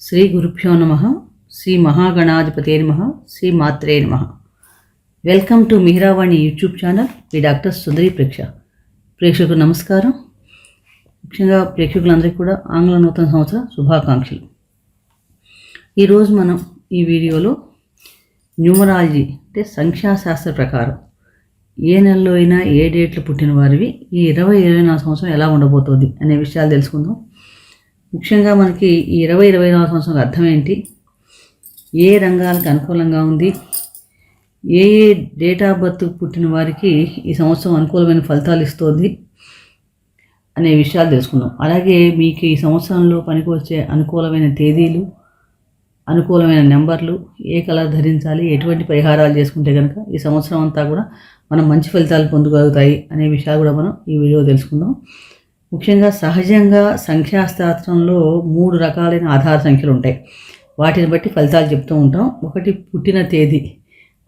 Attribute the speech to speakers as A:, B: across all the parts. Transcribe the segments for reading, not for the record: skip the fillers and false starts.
A: శ్రీ గురుభ్యో నమః. శ్రీ మహాగణాధిపతే నమః. శ్రీ మాత్రే నమః. Welcome to Mihiravani YouTube channel. ఈ డాక్టర్ సుందరి ప్రేక్షకులకు నమస్కారం. ముఖ్యంగా ప్రేక్షకులందరికీ కూడా ఆంగ్ల నూతన సంవత్సర శుభాకాంక్షలు. ఈరోజు మనం ఈ వీడియోలో న్యూమరాలజీ అంటే సంఖ్యాశాస్త్ర ప్రకారం ఏ నెలలో అయినా ఏ డేట్లు పుట్టిన వారివి ఈ 2024 సంవత్సరం ఎలా ఉండబోతోంది అనే విషయాలు తెలుసుకుందాం. ముఖ్యంగా మనకి ఈ 2024 సంవత్సరం అర్థం ఏంటి, ఏ రంగాలకు అనుకూలంగా ఉంది, ఏ డేట్ ఆఫ్ బర్త్ పుట్టిన వారికి ఈ సంవత్సరం అనుకూలమైన ఫలితాలు ఇస్తుంది అనే విషయాలు తెలుసుకుందాం. అలాగే మీకు ఈ సంవత్సరంలో పనికి వచ్చే అనుకూలమైన తేదీలు, అనుకూలమైన నెంబర్లు, ఏ కలర్ ధరించాలి, ఎటువంటి పరిహారాలు చేసుకుంటే కనుక ఈ సంవత్సరం అంతా కూడా మనం మంచి ఫలితాలు పొందగలుగుతాయి అనే విషయాలు కూడా మనం ఈ వీడియో తెలుసుకుందాం. ముఖ్యంగా సహజంగా సంఖ్యాశాస్త్రంలో 3 రకాలైన ఆధార సంఖ్యలు ఉంటాయి. వాటిని బట్టి ఫలితాలు చెప్తూ ఉంటాం. ఒకటి పుట్టిన తేదీ,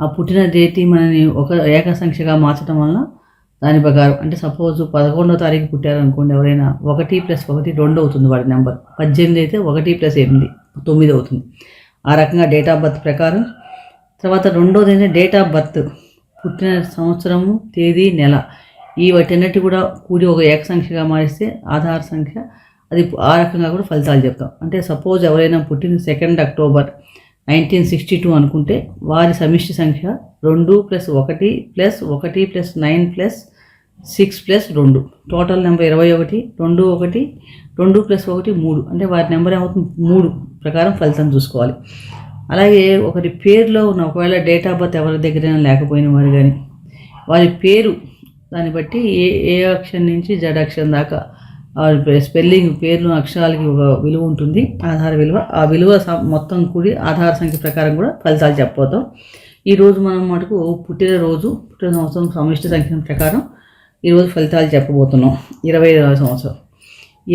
A: ఆ పుట్టిన తేదీ మనని ఒక ఏక సంఖ్యగా మార్చడం వలన దాని ప్రకారం అంటే సపోజ్ 11వ తారీఖు పుట్టారనుకోండి, ఎవరైనా 1 + 1 2 అవుతుంది వాడి నెంబర్. 18 అయితే 1 + 8 9 అవుతుంది. ఆ రకంగా డేట్ ఆఫ్ బర్త్ ప్రకారం. తర్వాత రెండోది అయితే డేట్ ఆఫ్ బర్త్, పుట్టిన సంవత్సరము, తేదీ, నెల, ఈ వాటన్నిటి కూడా కూడి ఒక ఏక సంఖ్యగా మారిస్తే ఆధార సంఖ్య, అది ఆ రకంగా కూడా ఫలితాలు చెప్తాం. అంటే సపోజ్ ఎవరైనా పుట్టిన 2 అక్టోబర్ 1962 అనుకుంటే వారి సమిష్టి సంఖ్య 2 + 1 + 1 + 9 + 6 + 2, టోటల్ నెంబర్ 21. 2 1 2 + 1 3, అంటే వారి నెంబర్ ఏమవుతుంది 3 ప్రకారం ఫలితం చూసుకోవాలి. అలాగే ఒకరి పేరులో ఉన్న, ఒకవేళ డేట్ ఆఫ్ బర్త్ ఎవరి దగ్గరైనా లేకపోయిన వారు కానీ వారి పేరు దాన్ని బట్టి ఏ అక్షరం నుంచి జడ్ అక్షరం దాకా స్పెల్లింగ్, పేర్లు, అక్షరాలకి ఒక విలువ ఉంటుంది, ఆధార విలువ. ఆ విలువ మొత్తం కూడి ఆధార సంఖ్య ప్రకారం కూడా ఫలితాలు చెప్పబోతాం. ఈరోజు మనం మటుకు పుట్టిన సంవత్సరం సమిష్టి సంఖ్య ప్రకారం ఈరోజు ఫలితాలు చెప్పబోతున్నాం. 2024 సంవత్సరం,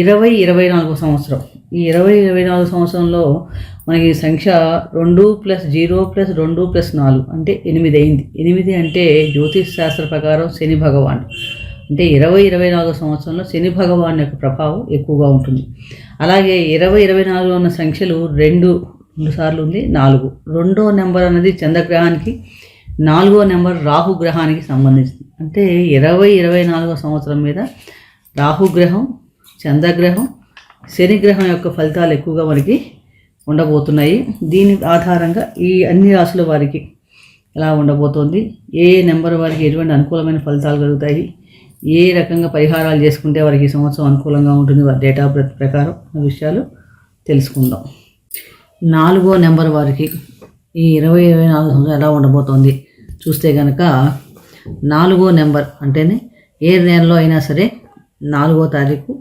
A: 2024 సంవత్సరం. ఈ 2024 సంవత్సరంలో మనకి సంఖ్య 2 + 0 + 2 + 4 అంటే 8 అయింది. 8 అంటే జ్యోతిష్ శాస్త్ర ప్రకారం శని భగవాన్. అంటే 2024 సంవత్సరంలో శని భగవాన్ యొక్క ప్రభావం ఎక్కువగా ఉంటుంది. అలాగే 2024లో ఉన్న సంఖ్యలు 2 సార్లు ఉంది, 4. రెండో నెంబర్ అనేది చంద్రగ్రహానికి, 4వ నెంబర్ రాహుగ్రహానికి సంబంధించింది. అంటే 2024 సంవత్సరం మీద రాహుగ్రహం, చంద్రగ్రహం, శనిగ్రహం యొక్క ఫలితాలు ఎక్కువగా మనకి ఉండబోతున్నాయి. దీని ఆధారంగా ఈ అన్ని రాశుల వారికి ఎలా ఉండబోతోంది, ఏ నెంబర్ వారికి ఎటువంటి అనుకూలమైన ఫలితాలు కలుగుతాయి, ఏ రకంగా పరిహారాలు చేసుకుంటే వారికి ఈ సంవత్సరం అనుకూలంగా ఉంటుంది వారి డేట్ ఆఫ్ బర్త్ ప్రకారం విషయాలు తెలుసుకుందాం. 4వ నెంబర్ వారికి ఈ 2024 సంవత్సరం ఎలా ఉండబోతోంది చూస్తే కనుక, 4వ నెంబర్ అంటేనే ఏ నెలలో అయినా సరే 4వ తారీఖు,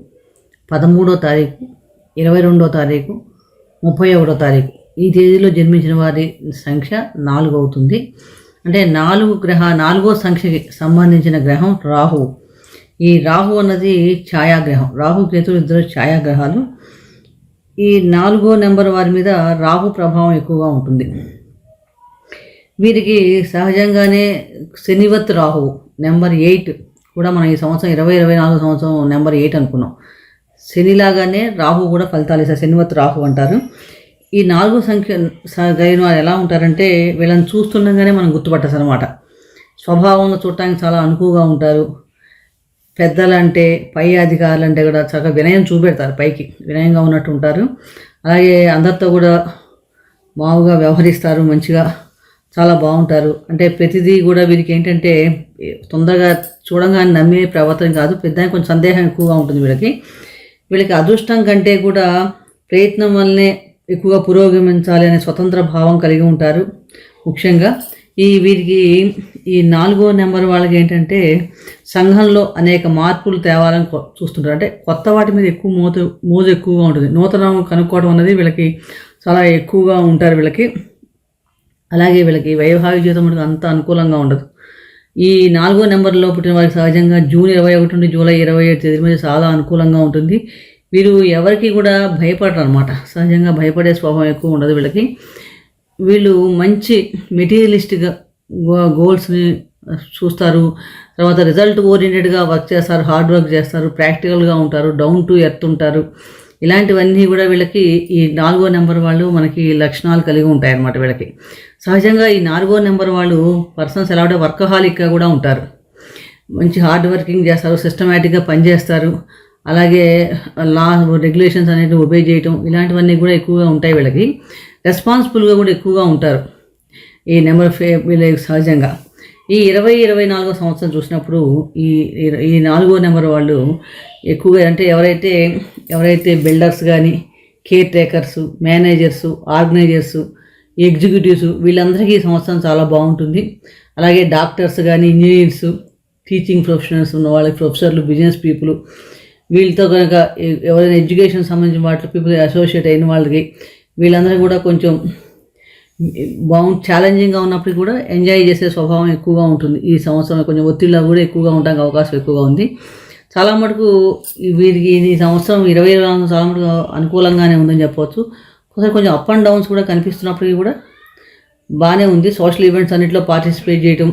A: 13వ తారీఖు, 22వ తారీఖు, 31వ తారీఖు, ఈ తేదీలో జన్మించిన వారి సంఖ్య 4 అవుతుంది. అంటే 4వ సంఖ్యకి సంబంధించిన గ్రహం రాహువు. ఈ రాహు అన్నది ఛాయాగ్రహం. రాహు కేతువు ఇద్దరు ఛాయాగ్రహాలు. ఈ 4వ నెంబర్ వారి మీద రాహు ప్రభావం ఎక్కువగా ఉంటుంది. వీరికి సహజంగానే శనివత్ రాహువు నెంబర్ 8 కూడా మనం ఈ సంవత్సరం 2024 సంవత్సరం నెంబర్ 8 అనుకున్నాం. శనిలాగానే రాహు కూడా ఫలితాలు ఇస్తారు, శనివత్ రాహు అంటారు. ఈ 4వ సంఖ్య కలిగిన వారు ఎలా ఉంటారంటే వీళ్ళని చూస్తుండగానే మనం గుర్తుపట్టచ్చు అనమాట. స్వభావంలో చూడటానికి చాలా అనుకువగా ఉంటారు. పెద్దలంటే, పై అధికారులంటే కూడా చక్కగా వినయం చూపెడతారు, పైకి వినయంగా ఉన్నట్టు ఉంటారు. అలాగే అందరితో కూడా మామూలుగా వ్యవహరిస్తారు, మంచిగా చాలా బాగుంటారు. అంటే ప్రతిదీ కూడా వీరికి ఏంటంటే తొందరగా చూడంగానే నమ్మే ప్రవర్తన కాదు, పెద్ద కొంచెం సందేహం ఎక్కువగా ఉంటుంది వీళ్ళకి అదృష్టం కంటే కూడా ప్రయత్నం వల్లనే ఎక్కువగా పురోగమించాలి అనే స్వతంత్ర భావం కలిగి ఉంటారు. ముఖ్యంగా వీరికి ఈ 4వ నెంబర్ వాళ్ళకి ఏంటంటే సంఘంలో అనేక మార్పులు తేవాలని చూస్తుంటారు. అంటే కొత్త వాటి మీద ఎక్కువ మోజు ఎక్కువగా ఉంటుంది. నూతనం కనుక్కోవడం అనేది వీళ్ళకి చాలా ఎక్కువగా ఉంటారు వీళ్ళకి. అలాగే వీళ్ళకి వైవాహిక జీవితం అంత అనుకూలంగా ఉండదు. ఈ 4వ నెంబర్లో పుట్టిన వారికి సహజంగా జూన్ 21 నుండి జూలై 27 తేదీ మీద చాలా అనుకూలంగా ఉంటుంది. వీరు ఎవరికి కూడా భయపడరు అనమాట. సహజంగా భయపడే స్వభావం ఎక్కువ ఉండదు వీళ్ళకి. వీళ్ళు మంచి మెటీరియలిస్ట్గా గోల్స్ని చూస్తారు. తర్వాత రిజల్ట్ ఓరియంటెడ్గా వర్క్ చేస్తారు, హార్డ్ వర్క్ చేస్తారు, ప్రాక్టికల్గా ఉంటారు, డౌన్ టు ఎర్త్ ఉంటారు. ఇలాంటివన్నీ కూడా వీళ్ళకి ఈ 4వ నెంబర్ వాళ్ళు మనకి లక్షణాలు కలిగి ఉంటాయి అన్నమాట. వీళ్ళకి సహజంగా ఈ 4వ నెంబర్ వాళ్ళు పర్సన్స్ ఎలా అంటే వర్కహాలిక్గా కూడా ఉంటారు. మంచి హార్డ్ వర్కింగ్ చేస్తారు, సిస్టమేటిక్గా పనిచేస్తారు. అలాగే లా రెగ్యులేషన్స్ అనేవి ఒబే చేయటం ఇలాంటివన్నీ కూడా ఎక్కువగా ఉంటాయి. వీళ్ళకి రెస్పాన్సిబుల్గా కూడా ఎక్కువగా ఉంటారు ఈ నెంబర్ వీళ్ళకి సహజంగా. ఈ 20-24 సంవత్సరం చూసినప్పుడు ఈ 4వ నెంబర్ వాళ్ళు ఎక్కువగా అంటే ఎవరైతే బిల్డర్స్ కానీ, care takers, managers, organizers, executives వీళ్ళందరికీ ఈ సంవత్సరం చాలా బాగుంటుంది. అలాగే డాక్టర్స్ కానీ, ఇంజనీర్స్, టీచింగ్ ప్రొఫెషనల్స్ ఉన్న వాళ్ళకి, ప్రొఫెసర్లు, బిజినెస్ పీపుల్ వీళ్ళతో కనుక ఎవరైనా ఎడ్యుకేషన్ సంబంధించిన వాటిలో పీపుల్ అసోసియేట్ అయిన వాళ్ళకి వీళ్ళందరూ కూడా కొంచెం ఛాలెంజింగ్గా ఉన్నప్పుడు కూడా ఎంజాయ్ చేసే స్వభావం ఎక్కువగా ఉంటుంది. ఈ సంవత్సరం కొంచెం ఒత్తిడిలో కూడా ఎక్కువగా ఉండడానికి అవకాశం ఎక్కువగా ఉంది. చాలా మటుకు వీరికి ఈ సంవత్సరం 2024 చాలా మటుకు అనుకూలంగానే ఉందని చెప్పవచ్చు. కొంచెం అప్ అండ్ డౌన్స్ కూడా కనిపిస్తున్నప్పటికీ కూడా బాగానే ఉంది. సోషల్ ఈవెంట్స్ అన్నింటిలో పార్టిసిపేట్ చేయటం,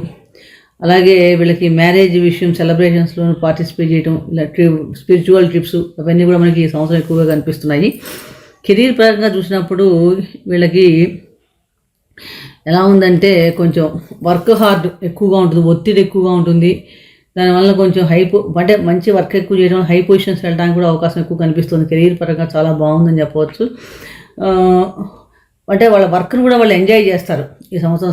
A: అలాగే వీళ్ళకి మ్యారేజ్ విషయం సెలబ్రేషన్స్లో పార్టిసిపేట్ చేయటం, ఇలా స్పిరిచువల్ ట్రిప్స్ అవన్నీ కూడా మనకి ఈ సంవత్సరం ఎక్కువగా కనిపిస్తున్నాయి. కెరీర్ పరంగా చూసినప్పుడు వీళ్ళకి ఎలా ఉందంటే కొంచెం వర్క్ హార్డ్ ఎక్కువగా ఉంటుంది, ఒత్తిడి ఎక్కువగా ఉంటుంది. దానివల్ల కొంచెం అంటే మంచి వర్క్ ఎక్కువ చేయడం, హై పొజిషన్స్ వెళ్ళడానికి కూడా అవకాశం ఎక్కువ కనిపిస్తుంది. కెరీర్ పరంగా చాలా బాగుందని చెప్పవచ్చు. అంటే వాళ్ళ వర్క్ను కూడా వాళ్ళు ఎంజాయ్ చేస్తారు ఈ సంవత్సరం.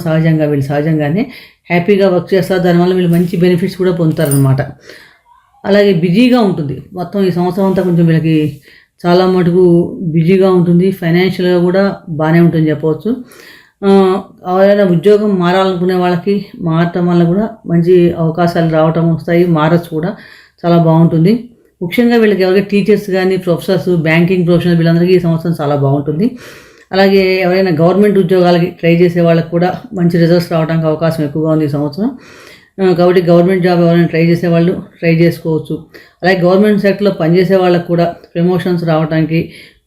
A: వీళ్ళు సహజంగానే హ్యాపీగా వర్క్ చేస్తారు. దానివల్ల వీళ్ళు మంచి బెనిఫిట్స్ కూడా పొందుతారనమాట. అలాగే బిజీగా ఉంటుంది మొత్తం ఈ సంవత్సరం అంతా. కొంచెం వీళ్ళకి చాలా మటుకు బిజీగా ఉంటుంది. ఫైనాన్షియల్గా కూడా బాగానే ఉంటుందని చెప్పవచ్చు. ఎవరైనా ఉద్యోగం మారాలనుకునే వాళ్ళకి మారటం వల్ల కూడా మంచి అవకాశాలు రావటం వస్తాయి, మారచ్చు కూడా, చాలా బాగుంటుంది. ముఖ్యంగా వీళ్ళకి ఎవరైనా టీచర్స్ కానీ, ప్రొఫెసర్స్, బ్యాంకింగ్ ప్రొఫెషనల్ వీళ్ళందరికీ ఈ సంవత్సరం చాలా బాగుంటుంది. అలాగే ఎవరైనా గవర్నమెంట్ ఉద్యోగాలకి ట్రై చేసే వాళ్ళకి కూడా మంచి రిజల్ట్స్ రావడానికి అవకాశం ఎక్కువగా ఉంది ఈ సంవత్సరం. కాబట్టి గవర్నమెంట్ జాబ్ ఎవరైనా ట్రై చేసే వాళ్ళు ట్రై చేసుకోవచ్చు. అలాగే గవర్నమెంట్ సెక్టర్లో పనిచేసే వాళ్ళకి కూడా ప్రమోషన్స్ రావడానికి,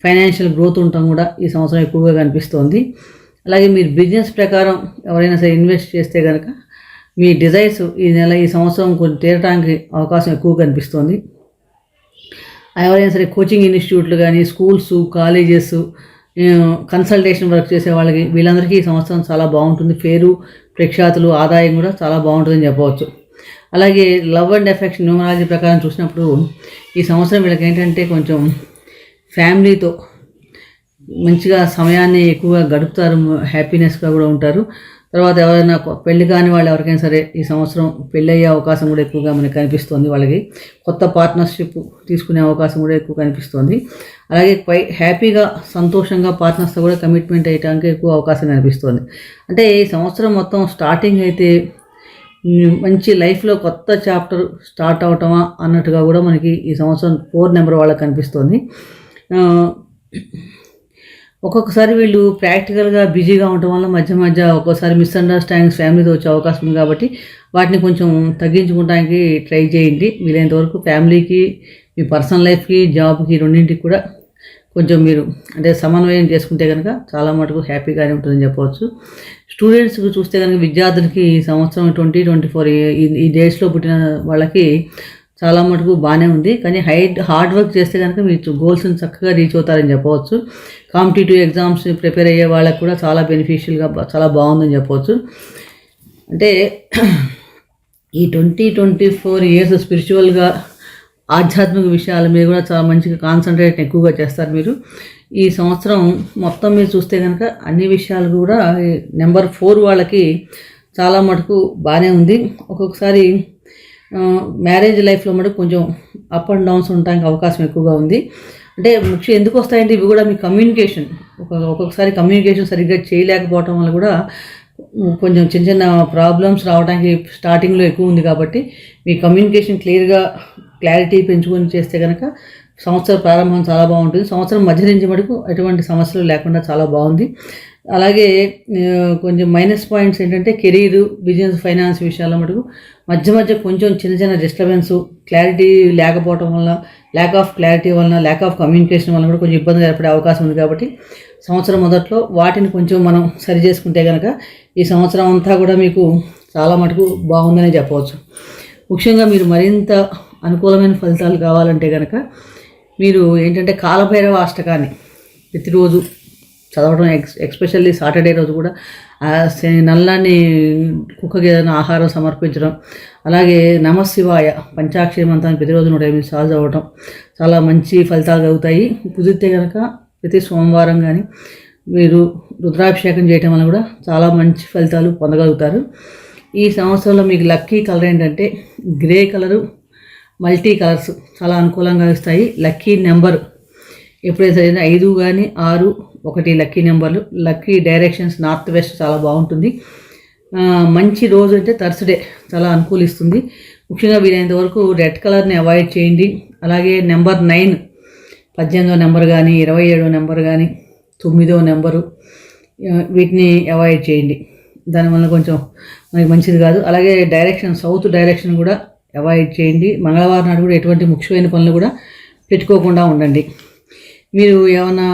A: ఫైనాన్షియల్ గ్రోత్ ఉండటం కూడా ఈ సంవత్సరం ఎక్కువగా కనిపిస్తోంది. అలాగే మీరు బిజినెస్ ప్రకారం ఎవరైనా సరే ఇన్వెస్ట్ చేస్తే కనుక మీ డిజైర్స్ ఈ సంవత్సరం కొంచెం తీరడానికి అవకాశం ఎక్కువ కనిపిస్తోంది. ఎవరైనా సరే కోచింగ్ ఇన్స్టిట్యూట్లు కానీ, స్కూల్స్, కాలేజెస్, కన్సల్టేషన్ వర్క్ చేసే వాళ్ళకి వీళ్ళందరికీ ఈ సంవత్సరం చాలా బాగుంటుంది. పేరు, ప్రఖ్యాతులు, ఆదాయం కూడా చాలా బాగుంటుందని చెప్పవచ్చు. అలాగే లవ్ అండ్ ఎఫెక్షన్ న్యూమరాలజీ ప్రకారం చూసినప్పుడు ఈ సంవత్సరం వీళ్ళకి ఏంటంటే కొంచెం ఫ్యామిలీతో మంచిగా సమయాన్ని ఎక్కువగా గడుపుతారు, హ్యాపీనెస్గా కూడా ఉంటారు. తర్వాత ఎవరైనా పెళ్లి కాని వాళ్ళు ఎవరికైనా సరే ఈ సంవత్సరం పెళ్ళి అయ్యే అవకాశం కూడా ఎక్కువగా మనకు కనిపిస్తుంది. వాళ్ళకి కొత్త పార్ట్నర్షిప్ తీసుకునే అవకాశం కూడా ఎక్కువ కనిపిస్తుంది. అలాగే హ్యాపీగా, సంతోషంగా పార్ట్నర్స్తో కూడా కమిట్మెంట్ అయ్యడానికి ఎక్కువ అవకాశం కనిపిస్తుంది. అంటే ఈ సంవత్సరం మొత్తం స్టార్టింగ్ అయితే మంచి లైఫ్లో కొత్త చాప్టర్ స్టార్ట్ అవటమా అన్నట్టుగా కూడా మనకి ఈ సంవత్సరం 4 నెంబర్ వాళ్ళకి కనిపిస్తుంది. ఒక్కొక్కసారి వీళ్ళు ప్రాక్టికల్గా బిజీగా ఉండటం వల్ల మధ్య ఒక్కోసారి మిస్అండర్స్టాండింగ్స్ ఫ్యామిలీతో వచ్చే అవకాశం ఉంది. కాబట్టి వాటిని కొంచెం తగ్గించుకోవడానికి ట్రై చేయండి. వీలైనంత వరకు ఫ్యామిలీకి, మీ పర్సనల్ లైఫ్కి, జాబ్కి రెండింటికి కూడా కొంచెం మీరు అంటే సమన్వయం చేసుకుంటే కనుక చాలా మటుకు హ్యాపీగానే ఉంటుందని చెప్పవచ్చు. స్టూడెంట్స్కి చూస్తే కనుక విద్యార్థులకి ఈ సంవత్సరం 2024 ఈ డేట్స్లో పుట్టిన వాళ్ళకి చాలా మటుకు బాగానే ఉంది. కానీ హార్డ్ వర్క్ చేస్తే కనుక మీరు గోల్స్ని చక్కగా రీచ్ అవుతారని చెప్పవచ్చు. కాంపిటేటివ్ ఎగ్జామ్స్ ప్రిపేర్ అయ్యే వాళ్ళకి కూడా చాలా బెనిఫిషియల్గా చాలా బాగుందని చెప్పవచ్చు. అంటే ఈ 2024 ఇయర్స్ స్పిరిచువల్గా, ఆధ్యాత్మిక విషయాల మీద కూడా చాలా మంచిగా కాన్సన్ట్రేట్ ఎక్కువగా చేస్తారు మీరు. ఈ సంవత్సరం మొత్తం మీరు చూస్తే కనుక అన్ని విషయాలు కూడా నెంబర్ 4 వాళ్ళకి చాలా మటుకు బాగానే ఉంది. ఒక్కొక్కసారి మ్యారేజ్ లైఫ్లో మటుకు కొంచెం అప్ అండ్ డౌన్స్ ఉండడానికి అవకాశం ఎక్కువగా ఉంది. అంటే ముఖ్యంగా ఎందుకు వస్తాయంటే ఇవి కూడా మీ కమ్యూనికేషన్, ఒక్కొక్కసారి కమ్యూనికేషన్ సరిగ్గా చేయలేకపోవటం వల్ల కూడా కొంచెం చిన్న ప్రాబ్లమ్స్ రావడానికి స్టార్టింగ్లో ఎక్కువ ఉంది. కాబట్టి మీ కమ్యూనికేషన్ క్లారిటీ పెంచుకొని చేస్తే కనుక సంవత్సరం ప్రారంభం చాలా బాగుంటుంది. సంవత్సరం మధ్య నుంచి మటుకు ఎటువంటి సమస్యలు లేకుండా చాలా బాగుంది. అలాగే కొంచెం మైనస్ పాయింట్స్ ఏంటంటే కెరీర్, బిజినెస్, ఫైనాన్స్ విషయాల్లో మటుకు మధ్య కొంచెం చిన్న డిస్టర్బెన్స్, క్లారిటీ లేకపోవటం వల్ల, ల్యాక్ ఆఫ్ క్లారిటీ వలన, ల్యాక్ ఆఫ్ కమ్యూనికేషన్ వలన కూడా కొంచెం ఇబ్బంది ఏర్పడే అవకాశం ఉంది. కాబట్టి సంవత్సరం మొదట్లో వాటిని కొంచెం మనం సరి చేసుకుంటే కనుక ఈ సంవత్సరం అంతా కూడా మీకు చాలా మటుకు బాగుందనే చెప్పవచ్చు. ముఖ్యంగా మీరు మరింత అనుకూలమైన ఫలితాలు కావాలంటే కనుక మీరు ఏంటంటే కాలభైరవ అష్టకాన్ని ప్రతిరోజు చదవడం, ఎక్స్పెషల్లీ సాటర్డే రోజు కూడా నల్లాన్ని కుక్కకి ఏదైనా ఆహారం సమర్పించడం, అలాగే నమశివాయ పంచాక్షరి మంత్రాన్ని ప్రతిరోజు 108 సార్లు చదవటం చాలా మంచి ఫలితాలు కలుగుతాయి. కుదిరితే కనుక ప్రతి సోమవారం కానీ మీరు రుద్రాభిషేకం చేయటం వల్ల కూడా చాలా మంచి ఫలితాలు పొందగలుగుతారు. ఈ సంవత్సరంలో మీకు లక్కీ కలర్ ఏంటంటే గ్రే కలరు, మల్టీ కలర్స్ చాలా అనుకూలంగా ఇస్తాయి. లక్కీ నెంబర్ ఎప్పుడైతే 5 కానీ 6, 1 లక్కీ నెంబర్లు. లక్కీ డైరెక్షన్స్ నార్త్ వెస్ట్ చాలా బాగుంటుంది. మంచి రోజు అంటే థర్స్డే చాలా అనుకూలిస్తుంది. ముఖ్యంగా వీలైనంత వరకు రెడ్ కలర్ని అవాయిడ్ చేయండి. అలాగే నెంబర్ 9 18వ నెంబర్ కానీ 27వ నెంబర్ కానీ 9వ నెంబరు వీటిని అవాయిడ్ చేయండి. దానివల్ల కొంచెం మనకి మంచిది కాదు. అలాగే డైరెక్షన్ సౌత్ డైరెక్షన్ కూడా అవాయిడ్ చేయండి. మంగళవారం నాడు కూడా ఎటువంటి ముఖ్యమైన పనులు కూడా పెట్టుకోకుండా ఉండండి. మీరు ఏమైనా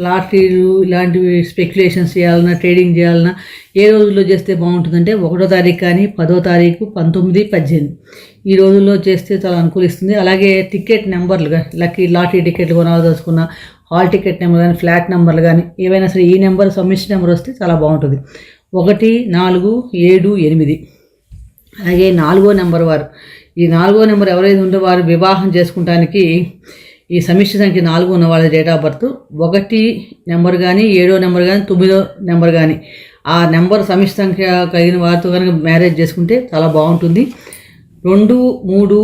A: లాటరీలు ఇలాంటివి స్పెక్యులేషన్స్ చేయాలన్నా, ట్రేడింగ్ చేయాలన్నా ఏ రోజుల్లో చేస్తే బాగుంటుందంటే 1వ తారీఖు కానీ 10వ తారీఖు, 19, 18 ఈ రోజుల్లో చేస్తే చాలా అనుకూలిస్తుంది. అలాగే టికెట్ నెంబర్లు కానీ లాటరీ టికెట్లు కొనాల్సుకున్న హాల్ టికెట్ నెంబర్ కానీ, ఫ్లాట్ నెంబర్లు కానీ ఏవైనా సరే ఈ నెంబర్ సమ్మిషన్ నెంబర్ వస్తే చాలా బాగుంటుంది. 1, 4, 7, 8 అలాగే 4వ నెంబర్ వారు, ఈ 4వ నెంబర్ ఎవరైతే ఉందో వారు వివాహం చేసుకుంటానికి ఈ సమిష్టి సంఖ్య 4 ఉన్న వాళ్ళ డేట్ ఆఫ్ బర్త్ 1 నెంబర్ కానీ 7వ నెంబర్ కానీ 9వ నెంబర్ కానీ ఆ నెంబర్ సమిష్టి సంఖ్య కలిగిన వారితో కనుక మ్యారేజ్ చేసుకుంటే చాలా బాగుంటుంది. 2, 3,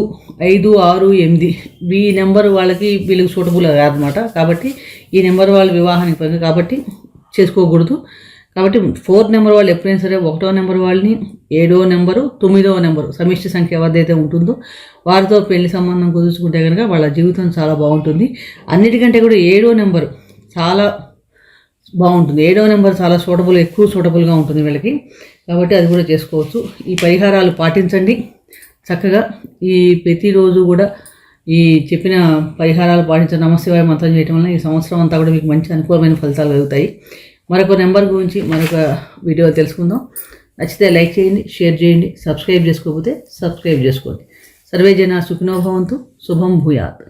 A: 5, 6, 8 ఈ నెంబర్ వాళ్ళకి వీళ్ళకి సూటబుల్ కాదనమాట. కాబట్టి ఈ నెంబర్ వాళ్ళు వివాహానికి కాబట్టి చేసుకోకూడదు. కాబట్టి 4 నెంబర్ వాళ్ళు ఎప్పుడైనా సరే 1వ నెంబర్ వాళ్ళని, 7వ నెంబరు, 9వ నెంబరు సమిష్టి సంఖ్య ఎవరిదైతే ఉంటుందో వారితో పెళ్లి సంబంధం కుదుర్చుకుంటే కనుక వాళ్ళ జీవితం చాలా బాగుంటుంది. అన్నిటికంటే కూడా 7వ నెంబరు చాలా బాగుంటుంది. 7వ నెంబర్ చాలా ఎక్కువ సూటబుల్గా ఉంటుంది వీళ్ళకి. కాబట్టి అది కూడా చేసుకోవచ్చు. ఈ పరిహారాలు పాటించండి చక్కగా. ఈ ప్రతిరోజు కూడా ఈ చెప్పిన పరిహారాలు పాటించిన నమశివాయ మంత్రం చేయడం వల్ల ఈ సంవత్సరం అంతా కూడా మీకు మంచి అనుకూలమైన ఫలితాలు కలుగుతాయి. మరొక నెంబర్ గురించి మరొక వీడియో తెలుసుకుందాం. నచ్చితే లైక్ చేయండి, షేర్ చేయండి, సబ్స్క్రైబ్ చేసుకోకపోతే సబ్స్క్రైబ్ చేసుకోండి. సర్వే జన సుఖినో భవంతు. శుభం భూయాత్.